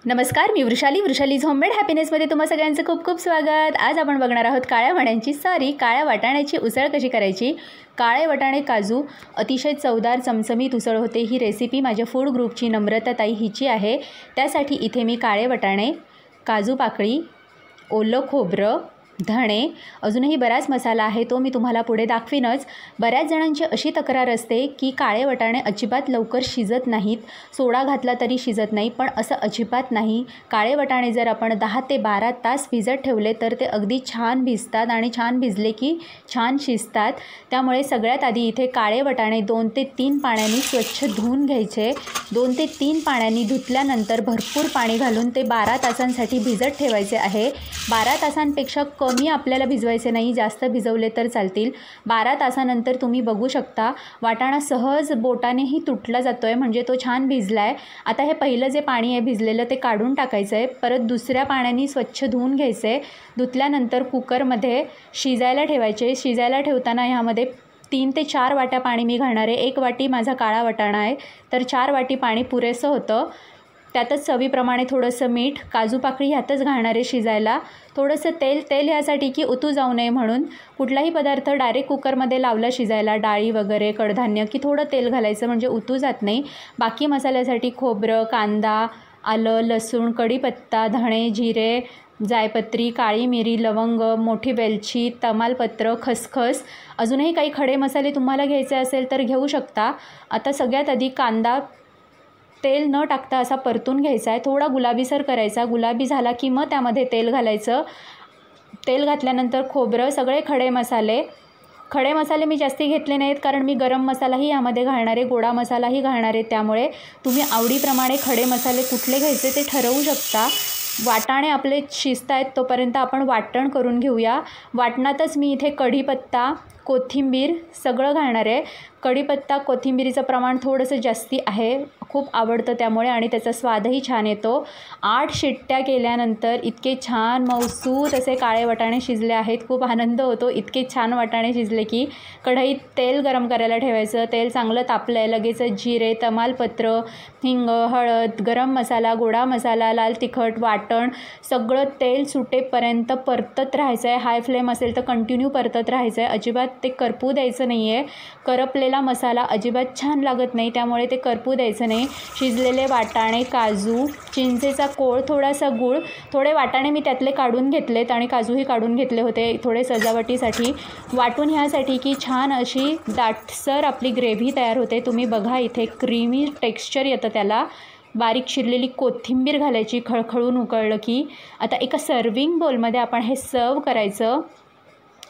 नमस्कार, मी वृषालीज होममेड हॅपीनेसमध्ये तुम्हा सगळ्यांचं खूप खूप स्वागत। आज आपण बघणार आहोत काळ्या वाटाण्याची उसळ कशी करायची। काळे वाटाणे काजू अतिशय चवदार चमचमीत उसळ होते। ही रेसिपी माझ्या फूड ग्रुपची नम्रता ताई हिची आहे। त्यासाठी इथे मी काळे वाटाणे, काजू पाकळी, ओलं खोबरं, धणे, अजूनही बराच मसाला आहे तो मी तुम्हाला पुढे दाखवीनच। बऱ्याच जणांची अशी तक्रार असते की काळे वाटाणे अजिबात लवकर शिजत नाहीत, सोडा घातला तरी शिजत नाही, पण असं अजिबात नाही। काळे वाटाणे जर आपण 10 ते 12 तास भिजत ठेवले तर ते अगदी छान भिजतात आणि छान भिजले की छान शिजतात। त्यामुळे सगळ्यात आधी इथे काळे वाटाणे 2 ते 3 पाण्याने स्वच्छ धुवून घ्यायचे। 2 ते 3 पाण्याने धुतल्यानंतर भरपूर पाणी घालून ते 12 तासांसाठी भिजत ठेवायचे आहे। 12 तासांपेक्षा कमी आपल्याला भिजवायचे नाही, जास्त भिजवले तर चालतील। 12 तासानंतर तुम्ही बघू शकता वाटाणा सहज बोटानेही तुटला जातोय, म्हणजे तो छान भिजलाय। आता हे पहिलं जे पाणी आहे भिजलेलं ते काढून टाकायचं आहे। परत दुसऱ्या पाण्याने स्वच्छ धुवून घ्यायचं आहे। धुतल्यानंतर कुकरमध्ये शिजायला ठेवायचे। शिजायला ठेवताना ह्यामध्ये 3 ते 4 वाट्या पाणी मी घालणार आहे। 1 वाटी माझा काळा वाटाणा आहे तर 4 वाटी पाणी पुरेसं होतं। त्यातच चवीप्रमाणे थोडंसं मीठ, काजू पाकळी ह्यातच घालणार आहे शिजायला। थोडंसं तेल ह्यासाठी की उतू जाऊ नये म्हणून। कुठलाही पदार्थ डायरेक्ट कुकरमध्ये लावला शिजायला, डाळी वगैरे कडधान्य, की थोडं तेल घालायचं म्हणजे उतू जात नाही। बाकी मसाल्यासाठी खोबरं, कांदा, आलं, लसूण, कढीपत्ता, धणे, जिरे, जायपत्री, काळी मिरी, लवंग, मोठी वेलची, तमालपत्र, खसखस, अजूनही काही खडे मसाले तुम्हाला घ्यायचे असेल तर घेऊ शकता। आता सगळ्यात आधी कांदा तेल न टाकता असा परतून घ्यायचा आहे, थोडा गुलाबीसर करायचा। गुलाबी झाला की मग त्यामध्ये तेल घालायचं। तेल घातल्यानंतर खोबरं, सगळे खडे मसाले मी जास्ती घेतले नाहीत कारण मी गरम मसालाही यामध्ये घालणार आहे, गोडा मसालाही घालणार आहे। त्यामुळे तुम्ही आवडीप्रमाणे खडे मसाले कुठले घ्यायचे ते ठरवू शकता। वाटाणे आपले शिजत आहेत तोपर्यंत आपण वाटण करून घेऊया। वाटणातच मी इथे कढीपत्ता, कोथिंबीर सगळं घालणार आहे। कढीपत्ता कोथिंबीरीचं प्रमाण थोडंसं जास्ती आहे, खूप आवडतं त्यामुळे, आणि त्याचा स्वादही छान येतो। 8 शिट्ट्या केल्यानंतर इतके छान मऊसूत असे काळे वाटाणे शिजले आहेत। खूप आनंद होतो इतके छान वाटाणे शिजले की। कढईत तेल गरम करायला ठेवायचं। तेल चांगलं तापलं आहे, लगेच जिरे, तमालपत्र, हिंग, हळद, गरम मसाला, गोडा मसाला, लाल तिखट, वाटण सगळं तेल सुटेपर्यंत परतत राहायचं आहे। हाय फ्लेम असेल तर कंटिन्यू परतत राहायचं आहे, अजिबात ते करपू द्यायचं नाही आहे। करपलेला मसाला अजिबात छान लागत नाही, त्यामुळे ते करपू द्यायचं नाही। शिजलेले वाटाणे, काजू, चिंचेचा कोळ, थोडासा गूळ, थोडे वाटाणे मी त्यातले काढून घेतलेत आणि काजूही काढून घेतले होते थोडे सजावटीसाठी। वाटून ह्यासाठी की छान अशी दाटसर आपली ग्रेव्ही तयार होते। तुम्ही बघा इथे क्रीमी टेक्स्चर येतं त्याला। बारीक चिरलेली कोथिंबीर घालायची खळखळून उकळलं की। आता एका सर्विंग बोलमध्ये आपण हे सर्व करायचं।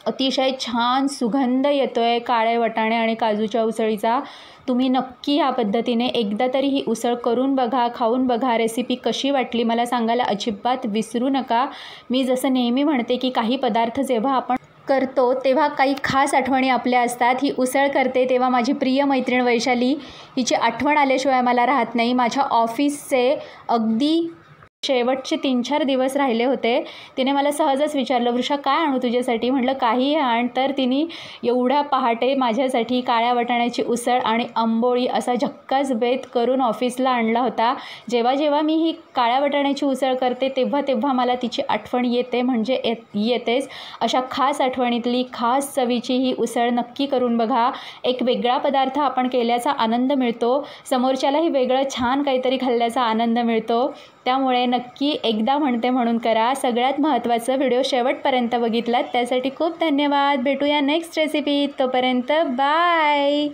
अतिशय छान सुगंध येतो आहे काळे वाटाणे आणि काजूच्या उसळीचा। तुम्ही नक्की ह्या पद्धतीने एकदा तरी ही उसळ करून बघा, खाऊन बघा। रेसिपी कशी वाटली मला सांगायला अजिबात विसरू नका। मी जसं नेहमी म्हणते की काही पदार्थ जेव्हा आपण करतो तेव्हा काही खास आठवणी आपल्या असतात। ही उसळ करते तेव्हा माझी प्रिय मैत्रीण वैशाली हिची आठवण आल्याशिवाय मला राहत नाही। माझ्या ऑफिसचे अगदी शेवटचे 3-4 दिवस राहिले होते। तिने मला सहजच विचारलं, वृषा काय आणू तुझ्यासाठी? म्हटलं काहीही आण। तर तिने एवढ्या पहाटे माझ्यासाठी काळ्या वाटाण्याची उसळ आणि आंबोळी असा झक्कास बेत करून ऑफिसला आणला होता। जेव्हा मी ही काळ्या वाटाण्याची उसळ करते तेव्हा मला तिची आठवण येते, म्हणजे येतेच। अशा खास आठवणीतली खास चवीची ही उसळ नक्की करून बघा। एक वेगळा पदार्थ आपण केल्याचा आनंद मिळतो, समोरच्यालाही वेगळं छान काहीतरी खाल्ल्याचा आनंद मिळतो। त्यामुळे नक्की एकदा म्हणते म्हणून करा। सगळ्यात महत्त्वाचं व्हिडिओ शेवटपर्यंत बघितलात त्यासाठी खूप धन्यवाद। भेटूया नेक्स्ट रेसिपीत, तोपर्यंत बाय।